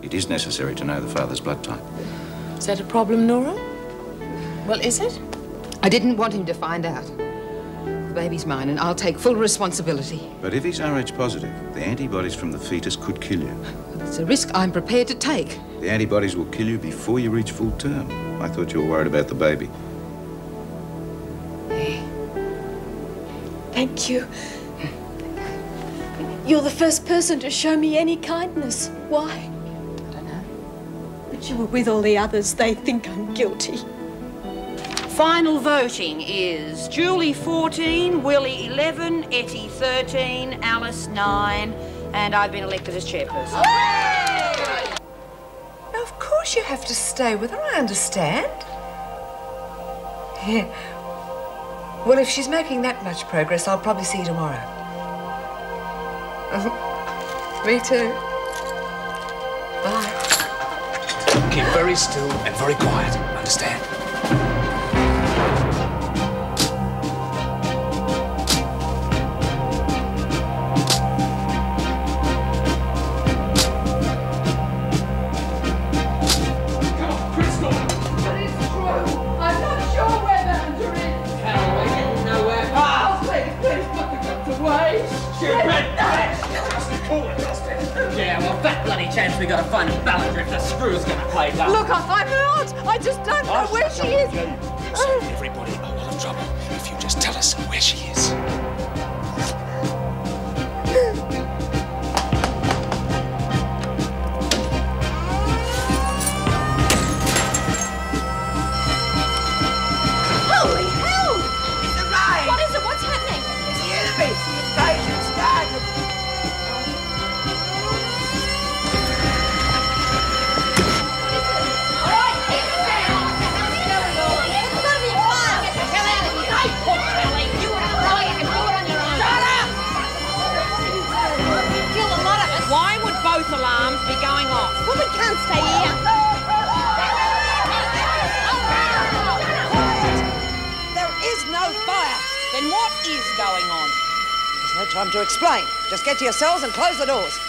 It is necessary to know the father's blood type. Is that a problem, Nora? Well, is it? I didn't want him to find out. The baby's mine, and I'll take full responsibility. But if he's Rh positive, the antibodies from the fetus could kill you. It's a risk I'm prepared to take. The antibodies will kill you before you reach full term. I thought you were worried about the baby. Thank you. You're the first person to show me any kindness. Why? I don't know. But you were with all the others. They think I'm guilty. Final voting is Julie 14, Willie 11, Etty 13, Alice 9, and I've been elected as chairperson. Now, of course you have to stay with her, I understand. Yeah. Well, if she's making that much progress, I'll probably see you tomorrow. Me too. Bye. Keep very still and very quiet, understand? Yeah, well, fat bloody chance we gotta find a Ballinger if the screw's gonna play down. Look, I'm not. I just don't know where she is. Save everybody a lot of trouble if you just tell us where she is. Holy hell! It's a riot! What is it? What's happening? It's the enemy! The invasion started! Why would both alarms be going off? Well, we can't stay here. There is no fire. Then what is going on? There's no time to explain. Just get to your cells and close the doors.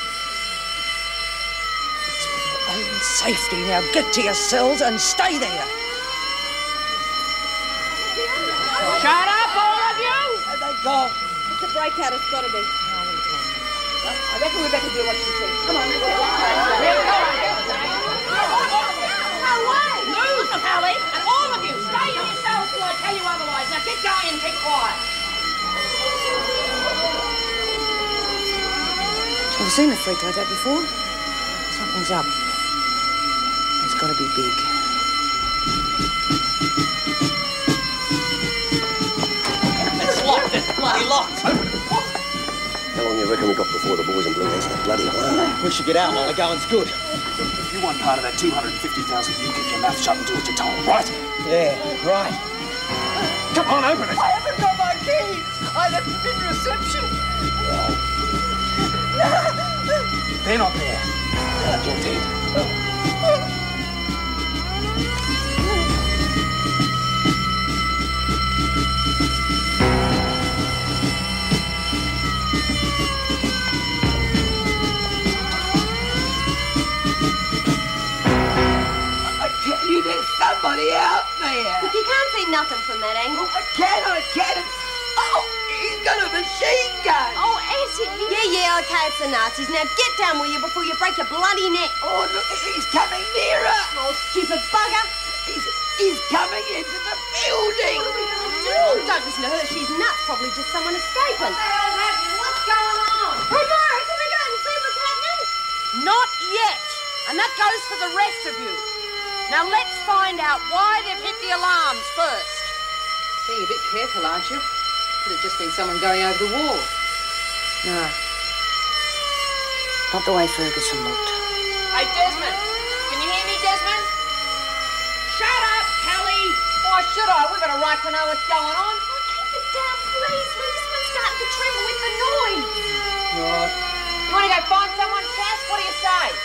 It's for your own safety. Now get to your cells and stay there. Shut up, all of you! Thank God. It's a breakout. It's got to be. I reckon we better do what she says. Come on. No way! Move, Hallie, and all of you, stay in your cells till I tell you otherwise. Now get going and keep quiet. I've seen a freak like that before. Something's up. It's got to be big. It's locked, it's bloody locked. How long do you reckon we got before the boys in blue answer the bloody alarm? We should get out while the going's good. If you want part of that 250,000, you keep your mouth shut and do what you're told, right? Yeah, right. Come on, open it. I haven't got my keys. I left them in reception. They're not there. You're dead. There's somebody out there. But you can't see nothing from that angle. I can. Oh, he's got a machine gun. Oh, Etty. Yeah, okay, it's the Nazis. Now get down, will you, before you break your bloody neck. Oh, look, he's coming nearer. Oh, stupid bugger. He's coming into the building. What are we going to do? Oh, don't listen to her. She's nuts. Probably just someone escaping. What the hell's happening? What's going on? Hey, Mara, can we go and see what's happening? Not yet. And that goes for the rest of you. Now let's find out why they've hit the alarms first. Being a bit careful, aren't you? Could have just been someone going over the wall. No. Not the way Ferguson looked. Hey, Desmond. Can you hear me, Desmond? Shut up, Kelly. Why should I? We've got a right to know what's going on. Oh, keep it down, please. Lisbon's starting to tremble with the noise. Right. You want to go find someone, Cass? What do you say?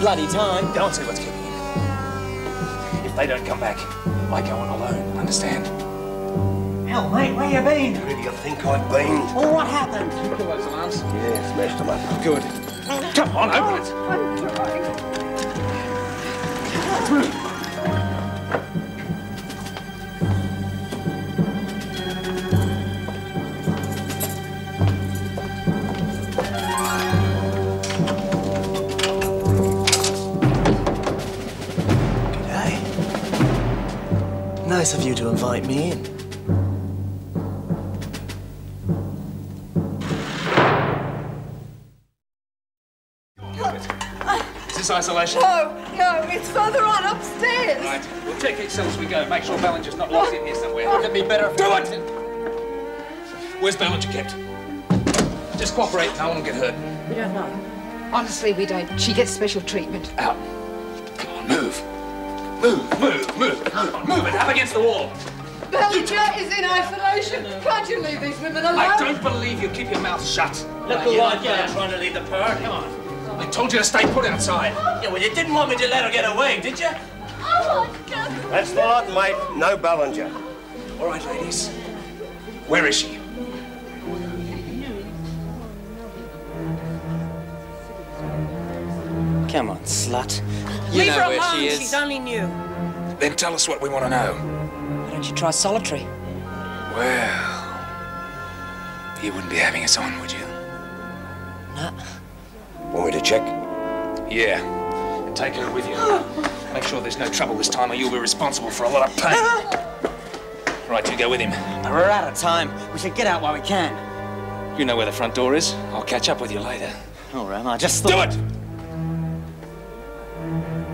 bloody time. Go and see what's kicking in. If they don't come back, I go on alone, understand? Hell, mate, where you been? Where do you think I've been? Well, what happened? You pull those alarms? Yeah, smashed them up. Good. Come on, open it. I'm trying. Let's move. Nice of you to invite me in. Is this isolation? No, it's further on upstairs. Right. We'll check each cell as we go. Make sure Ballinger's not locked in here somewhere. Wouldn't it be better if... Do it! Where's Ballinger kept? Just cooperate. No one will get hurt. We don't know. Honestly, we don't. She gets special treatment. Out. Come on, move. Move. Come on, move it. Up against the wall. Ballinger is in isolation. Can't you leave these women alone? I don't believe you. Keep your mouth shut. Look who I've got trying to leave the park. Come on. I told you to stay put outside. Yeah, well, you didn't want me to let her get away, did you? Oh, God. That's the lot, mate. No Ballinger. All right, ladies. Where is she? Come on, slut. Leave her alone. She's only new. Then tell us what we want to know. Why don't you try solitary? Well, you wouldn't be having us on, would you? No. Want me to check? Yeah. And take her with you. Make sure there's no trouble this time or you'll be responsible for a lot of pain. Right, you go with him. We're out of time. We should get out while we can. You know where the front door is. I'll catch up with you later. All right, I just thought... Do it!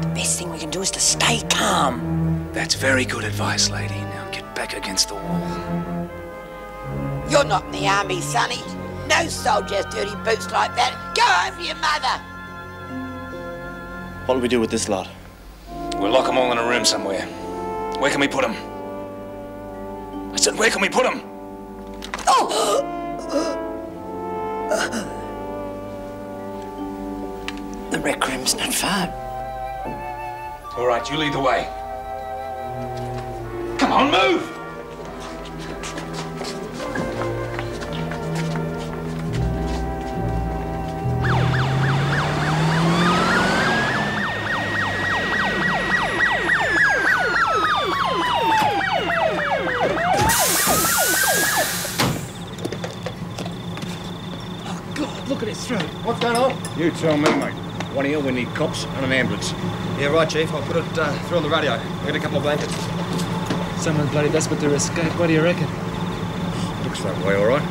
The best thing we can do is to stay calm. That's very good advice, lady. Now get back against the wall. You're not in the army, Sonny. No soldier's dirty boots like that. Go home to your mother. What'll we do with this lot? We'll lock them all in a room somewhere. Where can we put them? I said, where can we put them? The rec room's not far. All right, you lead the way. Come on, move! Look at his throat. What's going on? You tell me, mate. One of you, we need cops and an ambulance. Yeah, right, Chief. I'll put it through on the radio. I'll get a couple of blankets. Someone bloody desperate to escape. What do you reckon? Looks that way, all right.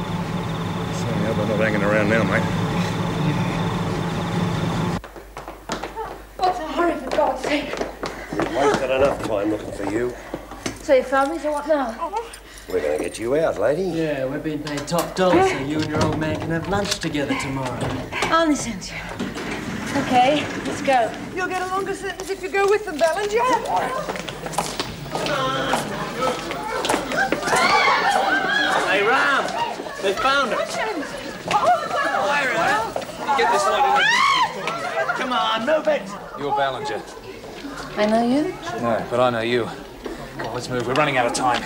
Certainly hope they're not hanging around now, mate. What's the hurry, for God's sake? We've wasted enough time looking for you. So you found me, so what now? We're going to get you out, lady. Yeah, we're being paid top dollar so you and your old man can have lunch together tomorrow. I understand you. Okay, let's go. You'll get a longer sentence if you go with them, Ballinger. Hey, Ram! They found her. Get this light in. Come on, move it! You're Ballinger. I know you? No, but I know you. Come on, let's move. We're running out of time.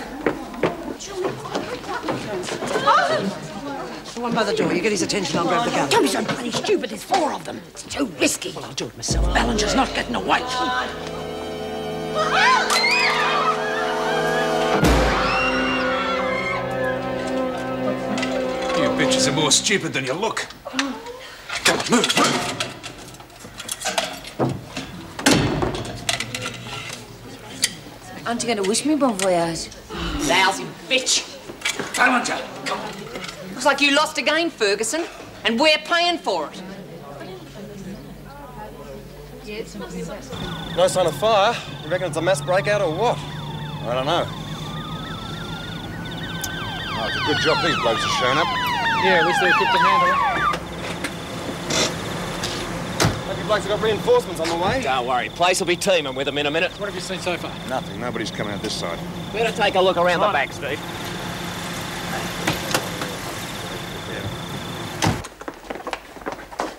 The one by the door. You get his attention, I'll grab the gun. Don't be so bloody stupid. There's 4 of them. It's too risky. Well, I'll do it myself. Ballinger's not getting away. You bitches are more stupid than you look. Come on, move. Aren't you going to wish me bon voyage? Lousy bitch. Ballinger, come on. Looks like you lost again, Ferguson, and we're paying for it. No sign of fire. You reckon it's a mass breakout or what? I don't know. Oh, it's a good job these blokes have shown up. Yeah, at least they're equipped to handle it. Hope you blokes have got reinforcements on the way. Don't worry, place will be teeming with them in a minute. What have you seen so far? Nothing. Nobody's coming out this side. Better take a look around the back, Steve.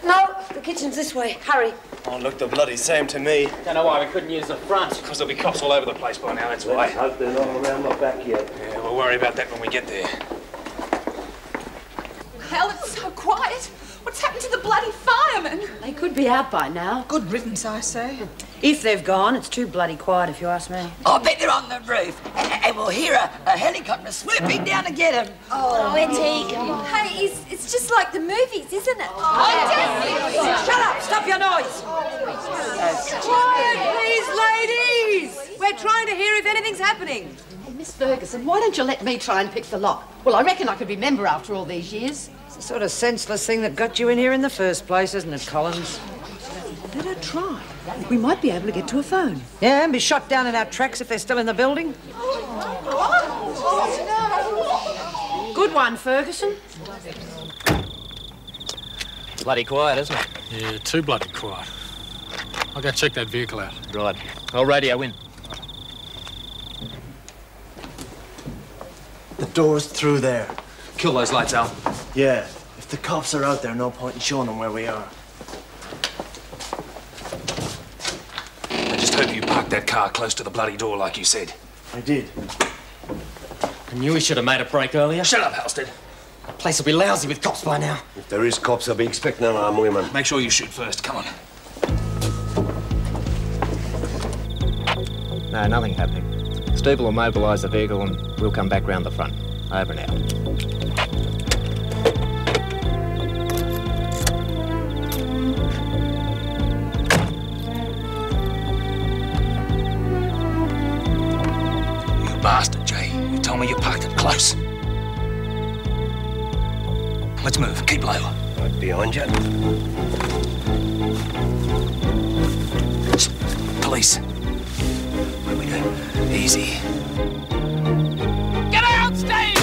No, the kitchen's this way. Hurry. Oh, look the bloody same to me. Don't know why we couldn't use the front. Because there'll be cops all over the place by now, that's why. Let's hope they're not around my back yet. Yeah, we'll worry about that when we get there. Hell, it's so quiet. What's happened to the bloody firemen? They could be out by now. Good riddance, I say. If they've gone, it's too bloody quiet, if you ask me. I bet they're on the roof, and we'll hear a helicopter swooping down to get them. Oh, Etty, honey, it's just like the movies, isn't it? Shut up! Stop your noise! Quiet, please, ladies! We're trying to hear if anything's happening. Hey, Miss Ferguson, why don't you let me try and pick the lock? Well, I reckon I could remember after all these years. It's the sort of senseless thing that got you in here in the first place, isn't it, Collins? Let her try. We might be able to get to a phone. Yeah, and be shot down in our tracks if they're still in the building. Good one, Ferguson. Bloody quiet, isn't it? Yeah, too bloody quiet. I'll go check that vehicle out. Right. I'll radio in. The door's through there. Kill those lights, Al. Yeah. If the cops are out there, no point in showing them where we are. I just hope you parked that car close to the bloody door like you said. I did. I knew we should have made a break earlier. Shut up, Halstead. The place will be lousy with cops by now. If there is cops, I'll be expecting an armed women. Make sure you shoot first. Come on. No, nothing happening. Steve will mobilise the vehicle and we'll come back round the front. Over now. You bastard, Jay. You told me you parked it close. Let's move. Keep low. Right behind you. Police. Where we go? Easy. Get out, Steve!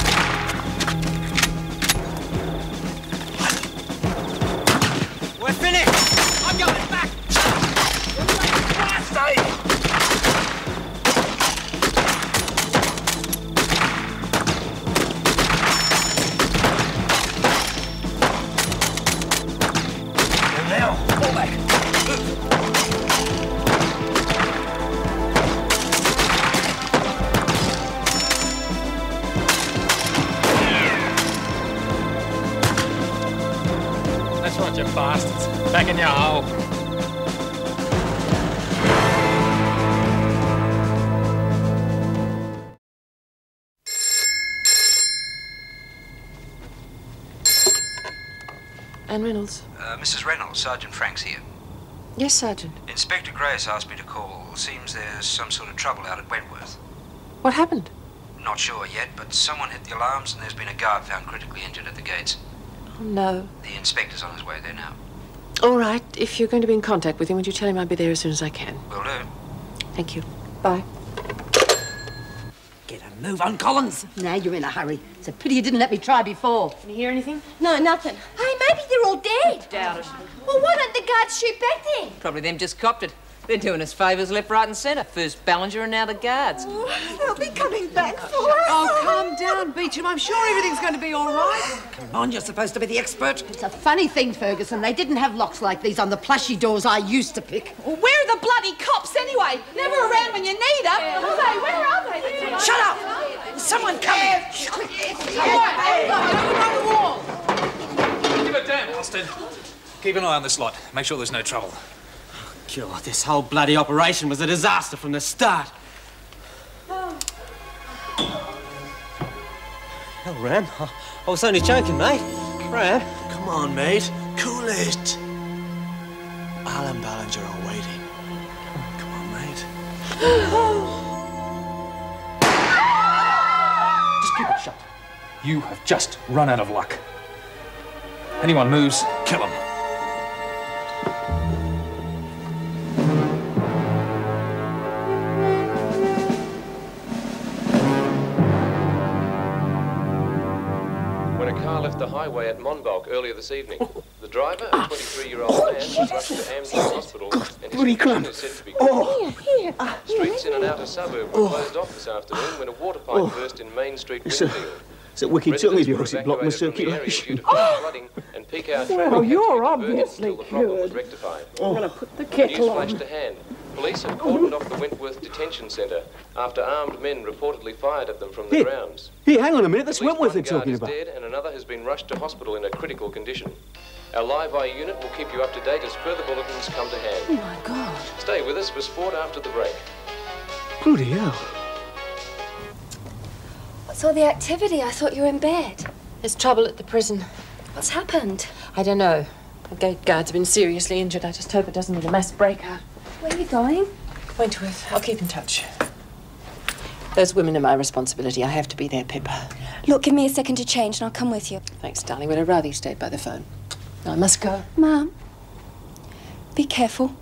We're finished! I'm going back! Steve! And now, fall back. That's right, you bastards. Back in your hole. Anne Reynolds. Mrs. Reynolds, Sergeant Franks here. Yes, Sergeant. Inspector Grace asked me to call. Seems there's some sort of trouble out at Wentworth. What happened? Not sure yet, but someone hit the alarms and there's been a guard found critically injured at the gates. Oh, no. The inspector's on his way there now. All right. If you're going to be in contact with him, would you tell him I'll be there as soon as I can? Will do. Thank you. Bye. Get a move on, Collins. Now you're in a hurry. It's a pity you didn't let me try before. Can you hear anything? No, nothing. Hey, maybe they're all dead. Doubt it. Well, why don't the guards shoot back then? Probably them just copped it. They're doing us favours left, right and centre. First Ballinger and now the guards. Oh, they'll be coming back for us. Oh, calm down, Beecham. I'm sure everything's going to be all right. Come on, you're supposed to be the expert. It's a funny thing, Ferguson. They didn't have locks like these on the plushy doors I used to pick. Well, where are the bloody cops anyway? Never around when you need them. Say, where are they? Shut up! There's someone coming. Give it down, Halstead. Keep an eye on this lot. Make sure there's no trouble. God, this whole bloody operation was a disaster from the start. Hell, Ram, I was only joking, mate. Ram. Come on, mate. Cool it. Al and Ballinger are waiting. Come on, mate. Just keep it shut. You have just run out of luck. Anyone moves, kill them. When a car left the highway at Monbulk earlier this evening, the driver, a 23-year-old man, was rushed to Amesbury Hospital and his condition is said to be critical. Streets in an outer suburb were closed off this afternoon when a water pipe burst in Main Street, Wingfield. It's that wicked tummy of yours. It blocked my circulation. Well, you're obviously cured. I'm going to put the kettle on. News flash to hand. Police have cordoned off the Wentworth Detention Centre after armed men reportedly fired at them from the grounds. Here, hang on a minute. That's Wentworth they're talking about. One guard is dead and another has been rushed to hospital in a critical condition. Our live eye unit will keep you up to date as further bulletins come to hand. Oh, my God. Stay with us for sport after the break. Bloody hell. What's all the activity? I thought you were in bed. There's trouble at the prison. What's happened? I don't know. The gate guard's been seriously injured. I just hope it doesn't be a mass breakout. Where are you going? Wentworth. I'll keep in touch. Those women are my responsibility. I have to be there, Pippa. Look, give me a second to change and I'll come with you. Thanks, darling. But I'd rather you stayed by the phone. I must go. Mum, be careful.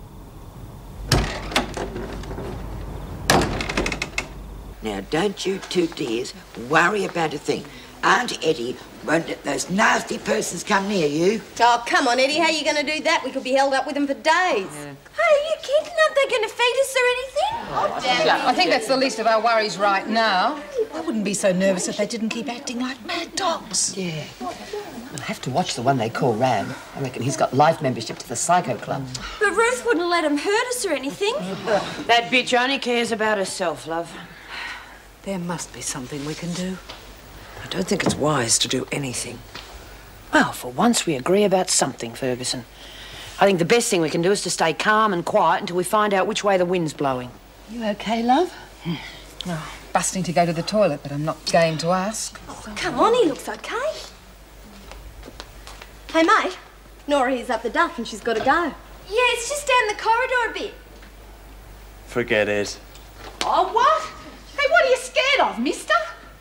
Now, don't you two dears worry about a thing. Aunt Eddie won't let those nasty persons come near you. Oh, come on, Eddie. How are you going to do that? We could be held up with them for days. Yeah. Hey, are you kidding? Aren't they going to feed us or anything? Oh, damn. I think that's the least of our worries right now. I wouldn't be so nervous if they didn't keep acting like mad dogs. Yeah. I'll have to watch the one they call Ram. I reckon he's got life membership to the Psycho Club. But Ruth wouldn't let him hurt us or anything. That bitch only cares about herself, love. There must be something we can do. I don't think it's wise to do anything. Well, for once we agree about something, Ferguson. I think the best thing we can do is to stay calm and quiet until we find out which way the wind's blowing. You okay, love? Oh, busting to go to the toilet, but I'm not game to ask. Oh, come on, he looks okay. Hey, mate. Nora is up the duff and she's got to go. Yeah, it's just down the corridor a bit. Forget it. Oh, what? Hey, what are you scared of, mister?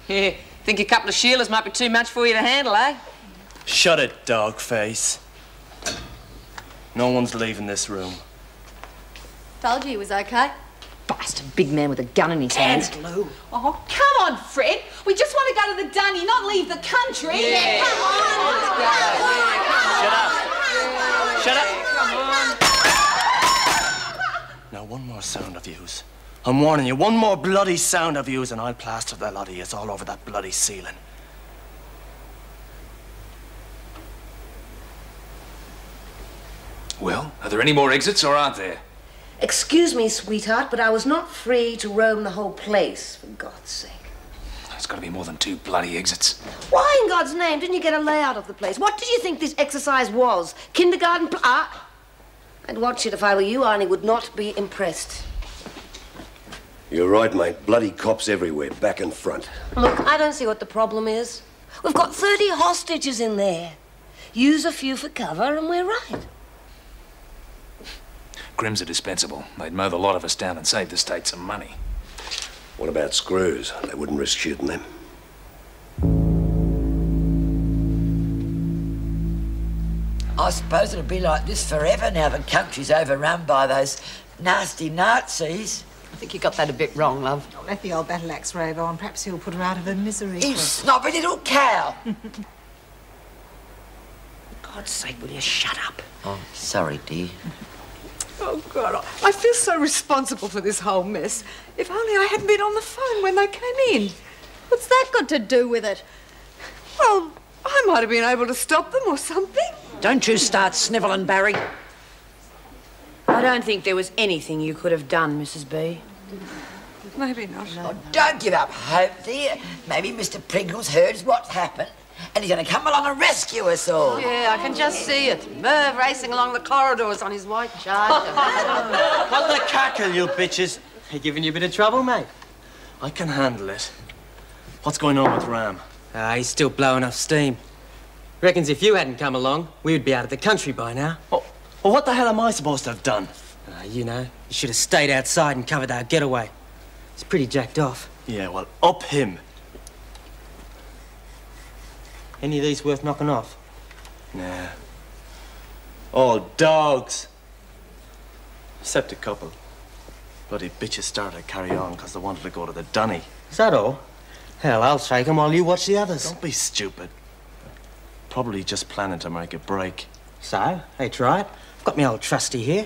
Yeah, think a couple of Sheilas might be too much for you to handle, eh? Shut it, dog face. No one's leaving this room. Told you he was okay. Bastard big man with a gun in his hands. Lou. Oh, come on, Fred. We just want to go to the dunny, not leave the country. Yeah. Come on. Shut up. Shut up. Come on. Now, one more sound of yous. I'm warning you, one more bloody sound of yous and I'll plaster the lot of yous all over that bloody ceiling. Well, are there any more exits or aren't there? Excuse me, sweetheart, but I was not free to roam the whole place, for God's sake. There's got to be more than 2 bloody exits. Why in God's name didn't you get a layout of the place? What did you think this exercise was? Kindergarten I'd watch it if I were you, Arnie would not be impressed. You're right, mate. Bloody cops everywhere, back and front. Look, I don't see what the problem is. We've got 30 hostages in there. Use a few for cover and we're right. Grims are dispensable. They'd mow the lot of us down and save the state some money. What about screws? They wouldn't risk shooting them. I suppose it'll be like this forever now the country's overrun by those nasty Nazis. I think you got that a bit wrong, love. Let the old battle axe rave on. Perhaps he'll put her out of her misery. You snobby little cow. For God's sake, will you shut up? Oh, sorry, dear. Oh, God, I feel so responsible for this whole mess. If only I hadn't been on the phone when they came in. What's that got to do with it? Well, I might have been able to stop them or something. Don't you start snivelling, Barry. I don't think there was anything you could have done, Mrs. B. Maybe not. Oh, don't give up hope, dear. Maybe Mr. Pringles heard what's happened and he's going to come along and rescue us all. Yeah, I can just see it. Merv racing along the corridors on his white charger. Hold the cackle, you bitches. He giving you a bit of trouble, mate? I can handle it. What's going on with Ram? He's still blowing off steam. Reckons if you hadn't come along, we would be out of the country by now. Oh, well, what the hell am I supposed to have done? You know, you should have stayed outside and covered our getaway. He's pretty jacked off. Yeah, well, up him. Any of these worth knocking off? Nah. All dogs. Except a couple. Bloody bitches started to carry on because they wanted to go to the dunny. Is that all? Hell, I'll take them while you watch the others. Don't be stupid. Probably just planning to make a break. So, they tried. I've got my old trusty here.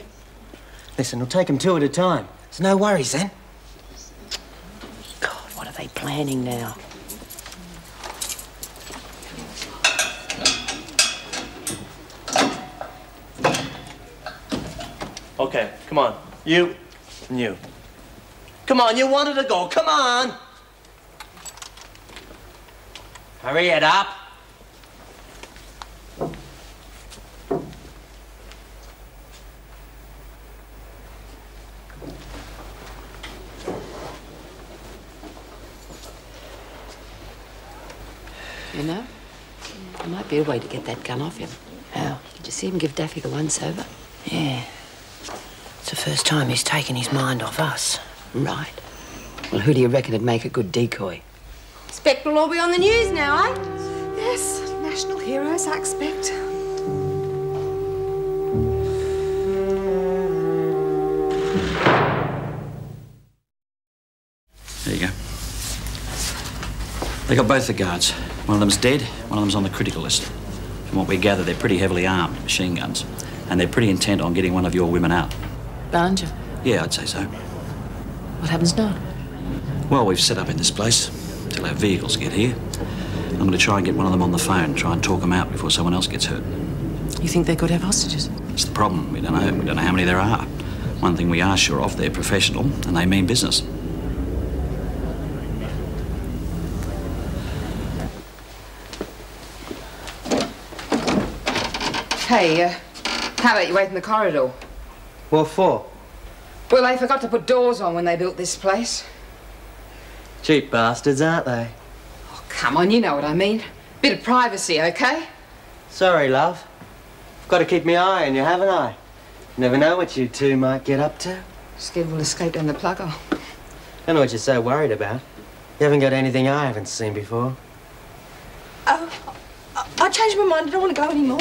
Listen, we'll take them 2 at a time. There's no worries then. God, what are they planning now? Okay, come on. You and you. Come on, you wanted to go. Come on. Hurry it up. You know, there might be a way to get that gun off him. How? Did you see him give Daffy the once-over? Yeah. It's the first time he's taken his mind off us. Right. Well, who do you reckon would make a good decoy? Expect we'll all be on the news now, eh? Yes, national heroes, I expect. There you go. They got both the guards. One of them's dead, one of them's on the critical list. From what we gather, they're pretty heavily armed, machine guns, and they're pretty intent on getting one of your women out. Ballinger? Yeah, I'd say so. What happens now? Well, we've set up in this place till our vehicles get here. I'm going to try and get one of them on the phone, try and talk them out before someone else gets hurt. You think they could have hostages? It's the problem. We don't know. We don't know how many there are. One thing we are sure of, they're professional and they mean business. Hey, how about you wait in the corridor? What for? Well, they forgot to put doors on when they built this place. Cheap bastards, aren't they? Oh, come on, you know what I mean. Bit of privacy, okay? Sorry, love. I've got to keep my eye on you, haven't I? Never know what you two might get up to. Scared we'll escape down the plugger. Don't know what you're so worried about. You haven't got anything I haven't seen before. I changed my mind. I don't want to go anymore.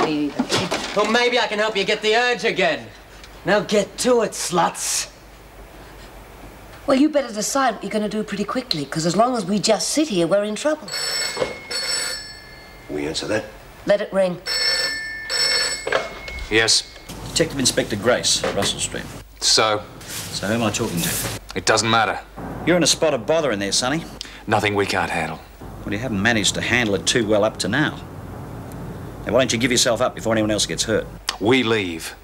Well, maybe I can help you get the urge again. Now get to it, sluts. Well, you better decide what you're going to do pretty quickly, because as long as we just sit here, we're in trouble. We answer that? Let it ring. Yes. Detective Inspector Grace, Russell Street. So? So who am I talking to? It doesn't matter. You're in a spot of bother in there, Sonny. Nothing we can't handle. Well, you haven't managed to handle it too well up to now. Now, why don't you give yourself up before anyone else gets hurt? We leave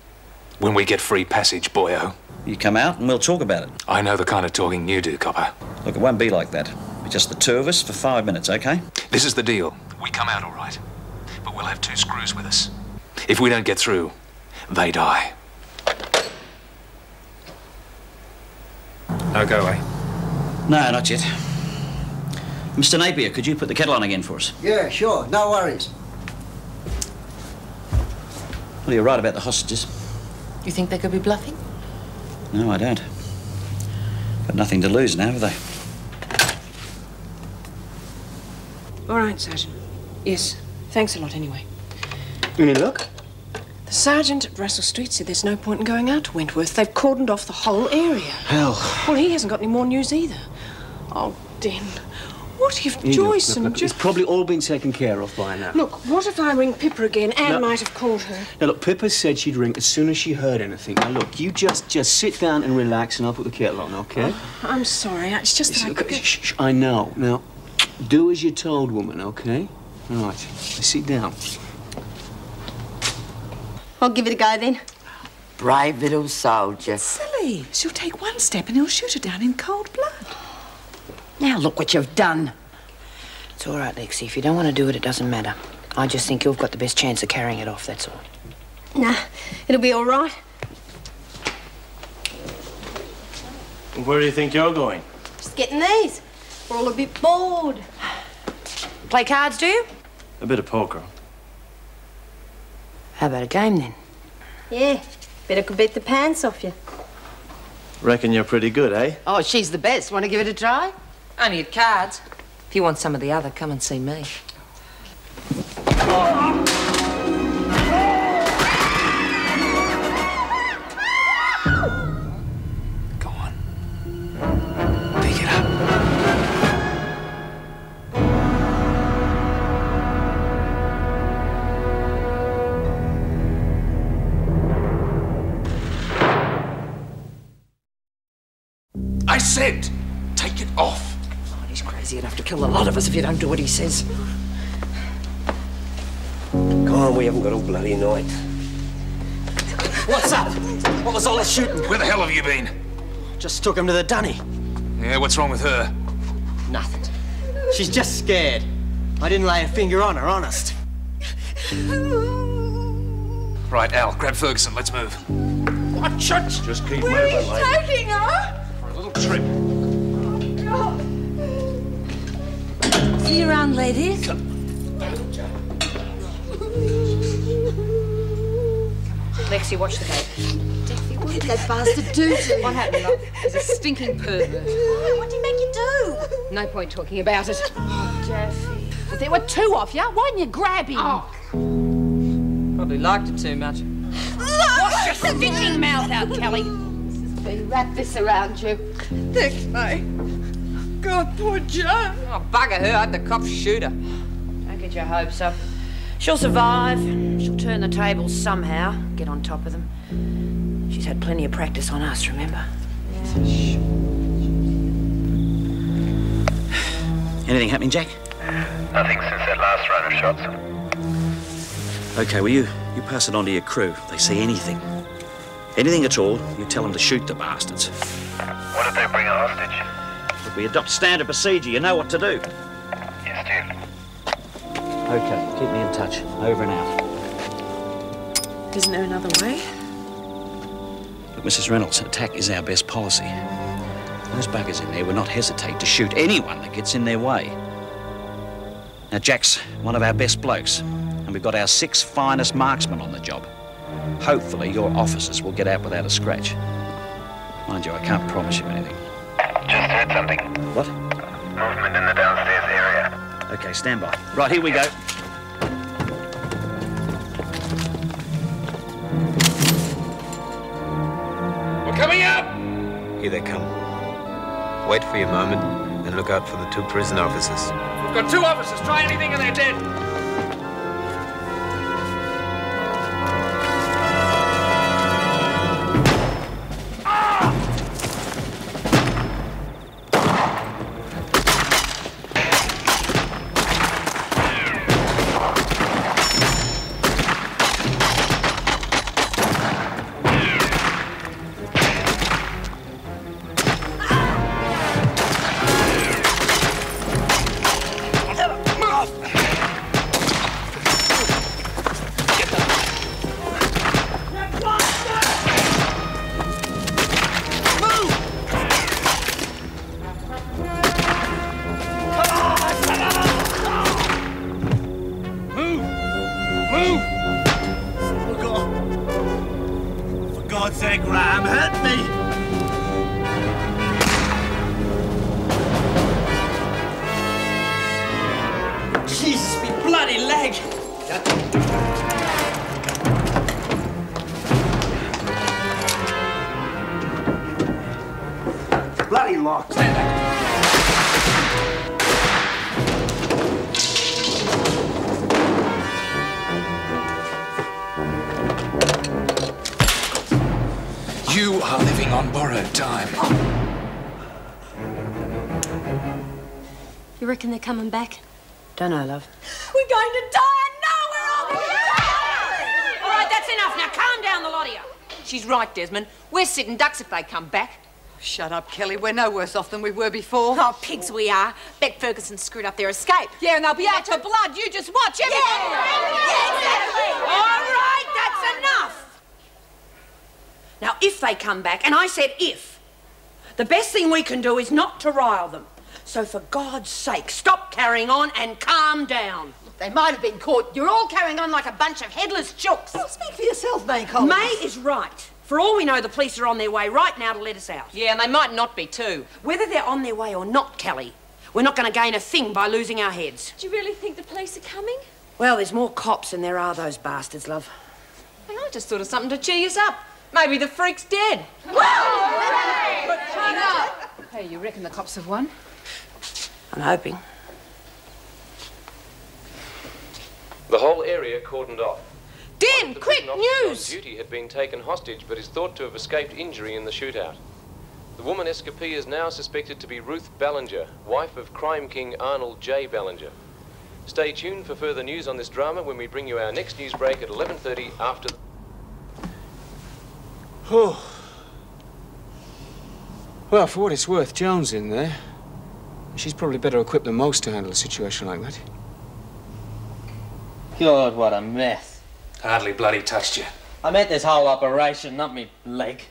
when we get free passage, boyo. You come out and we'll talk about it. I know the kind of talking you do, copper. Look, it won't be like that. It's just the two of us for 5 minutes, okay? This is the deal. We come out all right, but we'll have 2 screws with us. If we don't get through, they die. No go, eh? No, not yet. Mr. Napier, could you put the kettle on again for us? Yeah, sure. No worries. Well, you're right about the hostages. You think they could be bluffing? No, I don't. Got nothing to lose now, have they? All right, Sergeant. Yes. Thanks a lot, anyway. Any luck? The sergeant at Russell Street said there's no point in going out to Wentworth. They've cordoned off the whole area. Hell. Well, he hasn't got any more news either. Oh, Den. What if Joyce and Look, it's probably all been taken care of by now. Look, what if I ring Pippa again? Anne might have called her. Now, look, Pippa said she'd ring as soon as she heard anything. Now, look, you just sit down and relax, and I'll put the kettle on, OK? I'm sorry. It's just that Shh, I know. Now, do as you're told, woman, OK? All right, sit down. I'll give it a go, then. Brave little soldier. Silly. She'll take one step and he'll shoot her down in cold blood. Now look what you've done. It's all right, Lexi. If you don't want to do it, it doesn't matter. I just think you've got the best chance of carrying it off, that's all. Nah, it'll be all right. Where do you think you're going? Just getting these. We're all a bit bored. Play cards, do you? A bit of poker. How about a game, then? Yeah, better could beat the pants off you. Reckon you're pretty good, eh? Oh, she's the best. Want to give it a try? Only at cards. If you want some of the other, come and see me. Go on. Pick it up. I said, take it off. Oh, he's crazy enough to kill a lot of us if you don't do what he says. Come on, we haven't got all bloody night. What's up? What was all the shooting? Where the hell have you been? Just took him to the dunny. Yeah, what's wrong with her? Nothing. She's just scared. I didn't lay a finger on her, honest. Right, Al, grab Ferguson. Let's move. What church? Just keep Where moving, are you mate. taking her? For a little trip. See you around, ladies. Lexi, watch the gate. Dexy, what did that bastard do to you? What happened, love? He's a stinking pervert. What did he make you do? No point talking about it. Jeffy. But there were two of you. Why didn't you grab him? Oh. Probably liked it too much. Wash your stinking mouth out, Kelly. Wrap this around you. Thanks, mate. God, poor Joan. Oh, bugger her. I had the cops shoot her. Don't get your hopes up. She'll survive. She'll turn the tables somehow, get on top of them. She's had plenty of practice on us, remember? Anything happening, Jack? Nothing since that last round of shots. Okay, well, you pass it on to your crew. If they see anything at all, you tell them to shoot the bastards. What if they bring a hostage? If we adopt standard procedure, you know what to do. Yes, dear. Okay, keep me in touch. Over and out. Isn't there another way? Look, Mrs. Reynolds, attack is our best policy. Those buggers in there will not hesitate to shoot anyone that gets in their way. Now, Jack's one of our best blokes, and we've got our 6 finest marksmen on the job. Hopefully, your officers will get out without a scratch. Mind you, I can't promise you anything. Just heard something. What? Movement in the downstairs area. Okay, stand by. Right, here we go. We're coming up! Here they come. Wait for your moment and look out for the 2 prison officers. We've got 2 officers. Try anything and they're dead. Jesus, me bloody leg! Bloody locked. Stand back. You are living on borrowed time. You reckon they're coming back? Don't know, love. We're going to die! No, we're all going to die! All right, that's enough. Now calm down, the lot of you. She's right, Desmond. We're sitting ducks if they come back. Shut up, Kelly. We're no worse off than we were before. Oh, pigs we are. Bet Ferguson screwed up their escape. Yeah, and they'll be out for blood. You just watch everything. Yeah, exactly. All right, that's enough. Now, if they come back, and I said if, the best thing we can do is not to rile them. So for God's sake, stop carrying on and calm down. They might have been caught. You're all carrying on like a bunch of headless chooks. Well, speak for yourself, May Collins. May is right. For all we know, the police are on their way right now to let us out. Yeah, and they might not be too. Whether they're on their way or not, Kelly, we're not going to gain a thing by losing our heads. Do you really think the police are coming? Well, there's more cops than there are those bastards, love. Hey, I just thought of something to cheer you up. Maybe the freak's dead. Hey, you reckon the cops have won? I'm hoping. The whole area cordoned off. Den, quick, The officer on news! duty had been taken hostage, but is thought to have escaped injury in the shootout. The woman escapee is now suspected to be Ruth Ballinger, wife of crime king Arnold J. Ballinger. Stay tuned for further news on this drama when we bring you our next news break at 11:30 after the... Oh. Well, for what it's worth, Joan's in there. She's probably better equipped than most to handle a situation like that. God, what a mess. Hardly bloody touched you. I meant this whole operation, not me leg.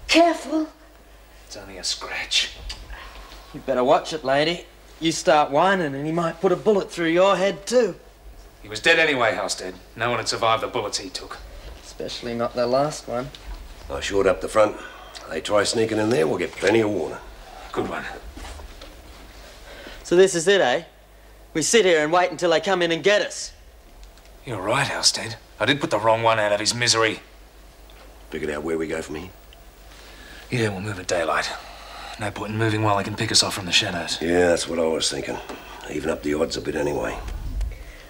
Careful. It's only a scratch. You better watch it, lady. You start whining and he might put a bullet through your head too. He was dead anyway, Halstead. No one had survived the bullets he took. Especially not the last one. I shored up the front. They try sneaking in there, we'll get plenty of warning. Good one. So this is it, eh? We sit here and wait until they come in and get us. You're right, Halstead. I did put the wrong one out of his misery. Figured out where we go from here? Yeah, we'll move at daylight. No point in moving while they can pick us off from the shadows. Yeah, that's what I was thinking. Even up the odds a bit anyway.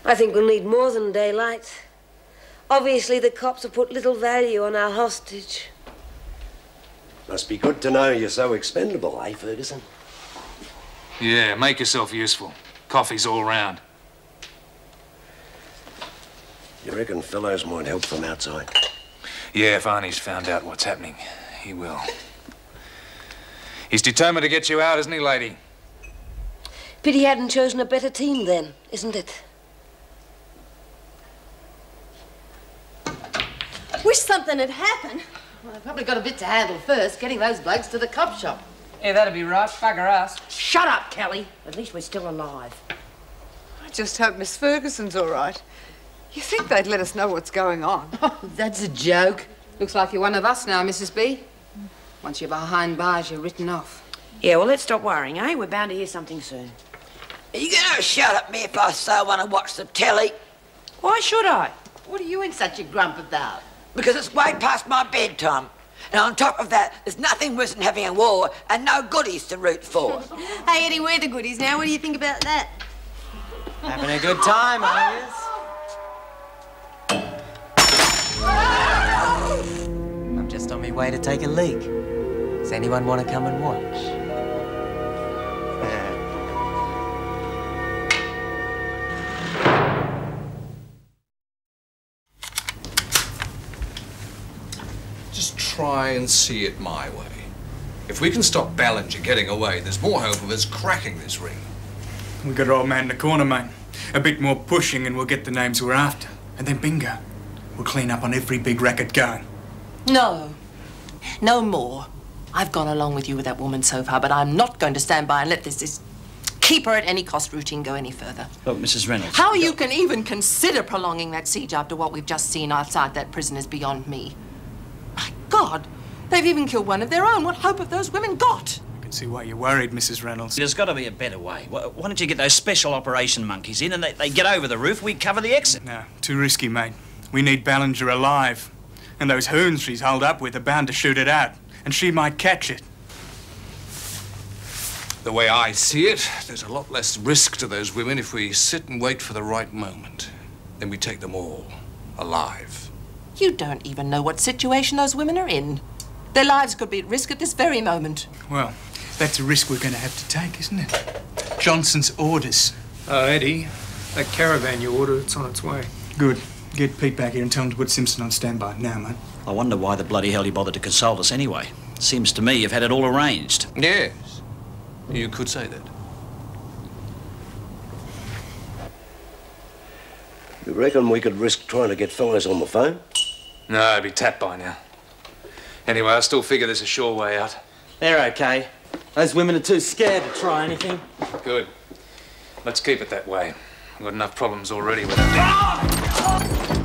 I think we'll need more than daylight. Obviously, the cops have put little value on our hostage. Must be good to know you're so expendable, eh, Ferguson? Yeah, make yourself useful. Coffee's all round. You reckon fellows might help from outside? Yeah, if Arnie's found out what's happening, he will. He's determined to get you out, isn't he, lady? Pity he hadn't chosen a better team then, isn't it? Wish something had happened. Well, I've probably got a bit to handle first, getting those blokes to the cop shop. Yeah, that'd be right. Bugger us. Shut up, Kelly. At least we're still alive. I just hope Miss Ferguson's all right. You think they'd let us know what's going on? Oh, that's a joke. Looks like you're one of us now, Mrs. B. Once you're behind bars, you're written off. Yeah, well, let's stop worrying, eh? We're bound to hear something soon. Are you going to shout at me if I say I want to watch the telly? Why should I? What are you in such a grump about? Because it's way past my bedtime. And on top of that, there's nothing worse than having a war and no goodies to root for. Hey, Eddie, we're the goodies now. What do you think about that? Having a good time, are you? I'm just on my way to take a leak. Does anyone want to come and watch? Just try and see it my way. If we can stop Ballinger getting away, there's more hope of us cracking this ring. We got our old man in the corner, mate. A bit more pushing and we'll get the names we're after. And then bingo. We'll clean up on every big racket going. No. No more. I've gone along with you with that woman so far, but I'm not going to stand by and let this keep her at any cost routine go any further. Look, Mrs. Reynolds. How you can even consider prolonging that siege after what we've just seen outside that prison is beyond me. My God, they've even killed one of their own. What hope have those women got? I can see why you're worried, Mrs. Reynolds. There's got to be a better way. Why don't you get those special operation monkeys in and they get over the roof, we cover the exit? No, too risky, mate. We need Ballinger alive. And those hoons she's holed up with are bound to shoot it out. And she might catch it. The way I see it, there's a lot less risk to those women if we sit and wait for the right moment. Then we take them all alive. You don't even know what situation those women are in. Their lives could be at risk at this very moment. Well, that's a risk we're going to have to take, isn't it? Johnson's orders. Eddie, that caravan you ordered, it's on its way. Good. Get Pete back here and tell him to put Simpson on standby now, mate. I wonder why the bloody hell he bothered to consult us anyway. Seems to me you've had it all arranged. Yes, you could say that. You reckon we could risk trying to get fellows on the phone? No, it'd be tapped by now. Anyway, I still figure there's a sure way out. They're okay. Those women are too scared to try anything. Good. Let's keep it that way. We've got enough problems already with them.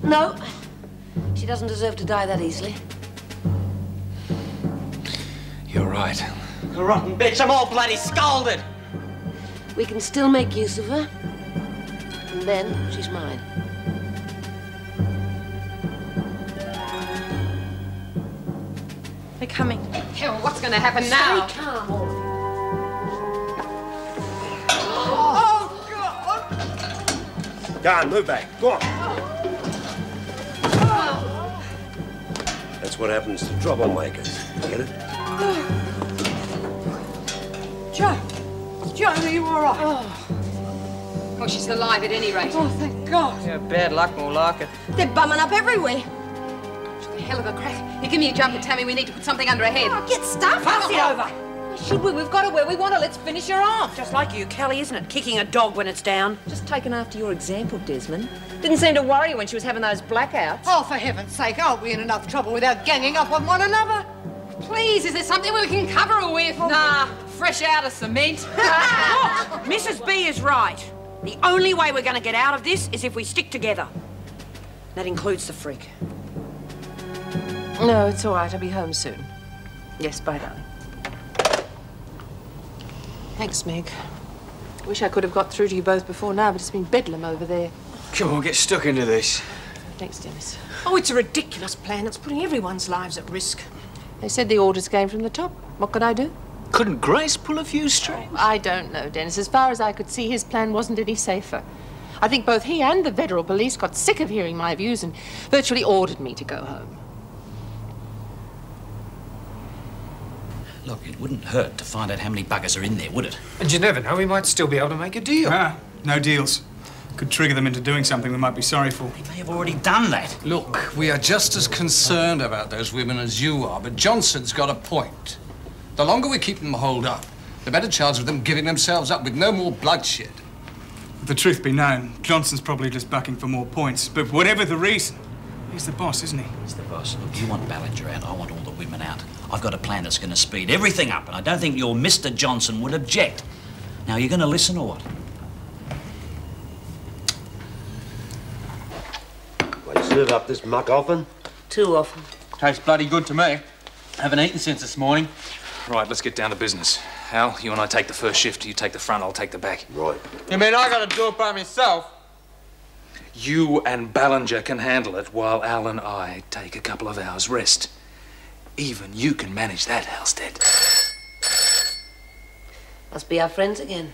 No. She doesn't deserve to die that easily. You're right. A rotten bitch, I'm all bloody scalded. We can still make use of her. And then she's mine. They're coming. Hell, what's going to happen now? Stay calm, all of you. Go on, move back. Go on. That's what happens to troublemakers. Get it? Joe, are you all right? Well, she's alive at any rate. Oh, thank God. Yeah, bad luck, more like it. They're bumming up everywhere. She's a hell of a crack. You give me a jumper, Tammy. We need to put something under her head. Oh, get stuff. Pass it over. Why should we? We've got her where we want her. Let's finish her off. Just like you, Kelly, isn't it? Kicking a dog when it's down. Just taken after your example, Desmond. Didn't seem to worry you when she was having those blackouts. Oh, for heaven's sake, aren't we in enough trouble without ganging up on one another? Please, is there something we can cover her with? Nah, fresh out of cement. Look, Mrs. B is right. The only way we're going to get out of this is if we stick together. That includes the freak. No, it's all right. I'll be home soon. Yes, bye, darling. Thanks, Meg. Wish I could have got through to you both before now, but it's been bedlam over there. Come on, get stuck into this. Thanks, Dennis. Oh, it's a ridiculous plan. It's putting everyone's lives at risk. They said the orders came from the top. What could I do? Couldn't Grace pull a few strings? I don't know, Dennis. As far as I could see, his plan wasn't any safer. I think both he and the federal police got sick of hearing my views and virtually ordered me to go home. Look, it wouldn't hurt to find out how many buggers are in there, would it? And you never know, we might still be able to make a deal. Ah, no deals. Could trigger them into doing something we might be sorry for. They may have already done that. Look, we are just as concerned about those women as you are, but Johnson's got a point. The longer we keep them holed up, the better chance of them giving themselves up with no more bloodshed. If the truth be known, Johnson's probably just bucking for more points. But whatever the reason, he's the boss, isn't he? He's the boss. Look, you want Ballinger out, I want all the women out. I've got a plan that's going to speed everything up, and I don't think your Mr. Johnson would object. Now, you're going to listen or what? Well, you serve up this muck often? Too often. Tastes bloody good to me. Haven't eaten since this morning. Right, let's get down to business. Al, you and I take the first shift. You take the front, I'll take the back. Right. You mean I gotta do it by myself? You and Ballinger can handle it while Al and I take a couple of hours rest. Even you can manage that, Halstead. Must be our friends again.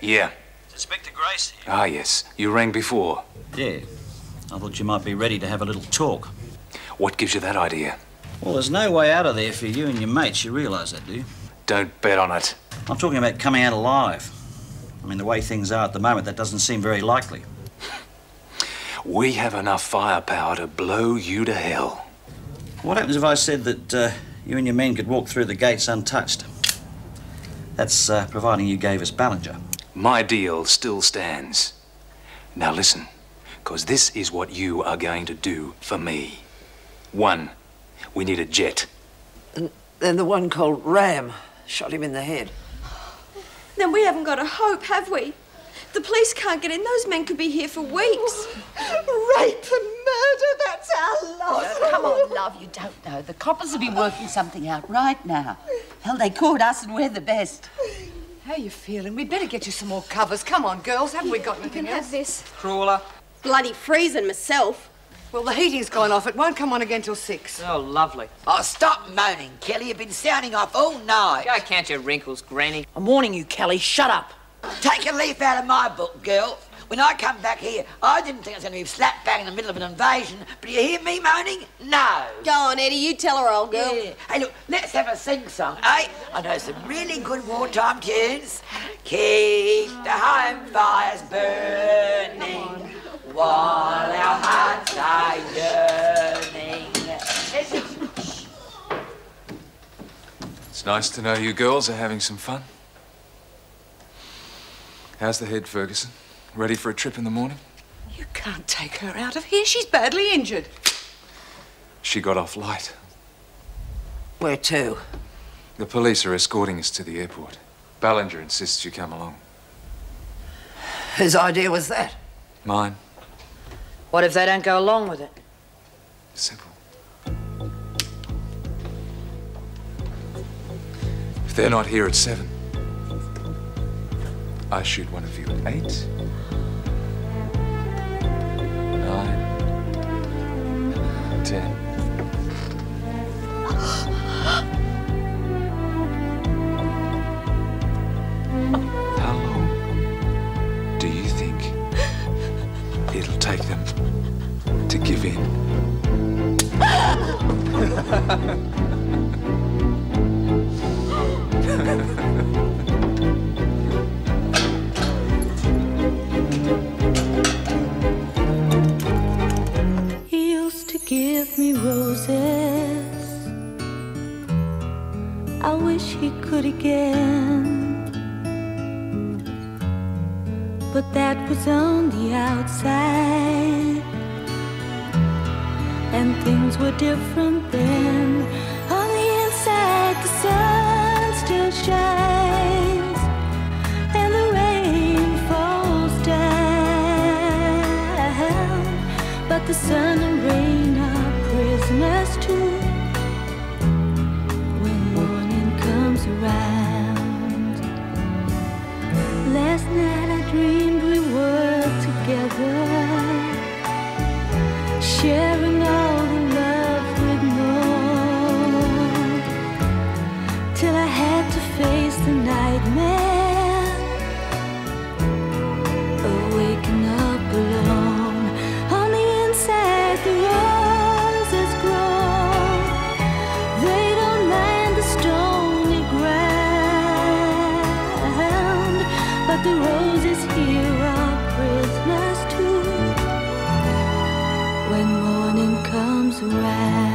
Yeah. Inspector Grace here. Ah, yes. You rang before. Yeah. I thought you might be ready to have a little talk. What gives you that idea? Well, there's no way out of there for you and your mates. You realise that, do you? Don't bet on it. I'm talking about coming out alive. I mean, the way things are at the moment, that doesn't seem very likely. We have enough firepower to blow you to hell. What happens if I said that you and your men could walk through the gates untouched? That's providing you gave us Ballinger. My deal still stands. Now listen, because this is what you are going to do for me. 1, we need a jet. And then the one called Ram shot him in the head. Then we haven't got a hope, have we? The police can't get in. Those men could be here for weeks. Rape and murder, that's our loss. Come on, love, you don't know. The coppers will be working something out right now. Hell, they caught us and we're the best. How are you feeling? We'd better get you some more covers. Come on, girls. Haven't we got anything else? Have this. Crawler. Bloody freezing myself. Well, the heating's gone off. It won't come on again till 6. Oh, lovely. Oh, stop moaning, Kelly. You've been sounding off all night. Go count your wrinkles, Granny. I'm warning you, Kelly. Shut up. Take a leaf out of my book, girl. When I come back here, I didn't think I was going to be slap bang in the middle of an invasion, but you hear me moaning? No. Go on, Eddie, you tell her, old girl. Yeah. Hey, look, let's have a sing-song, eh? I know some really good wartime tunes. Keep the home fires burning while our hearts are yearning. It's nice to know you girls are having some fun. How's the head, Ferguson? Ready for a trip in the morning? You can't take her out of here. She's badly injured. She got off light. Where to? The police are escorting us to the airport. Ballinger insists you come along. Whose idea was that? Mine. What if they don't go along with it? Simple. If they're not here at 7, I shoot one of you at 8, 9, 10. How long do you think it'll take them to give in? could again. But that was on the outside, and things were different then. On the inside, the sun still shines, and the rain falls down. But the sun and rain are prisoners too when morning comes around. Last night I dreamed we were together, sharing all the love we'd known, till I had to face the nightmare of waking up alone. On the inside, the roses grow. They don't mind the stony ground, but the roses here are prisoners too when morning comes around.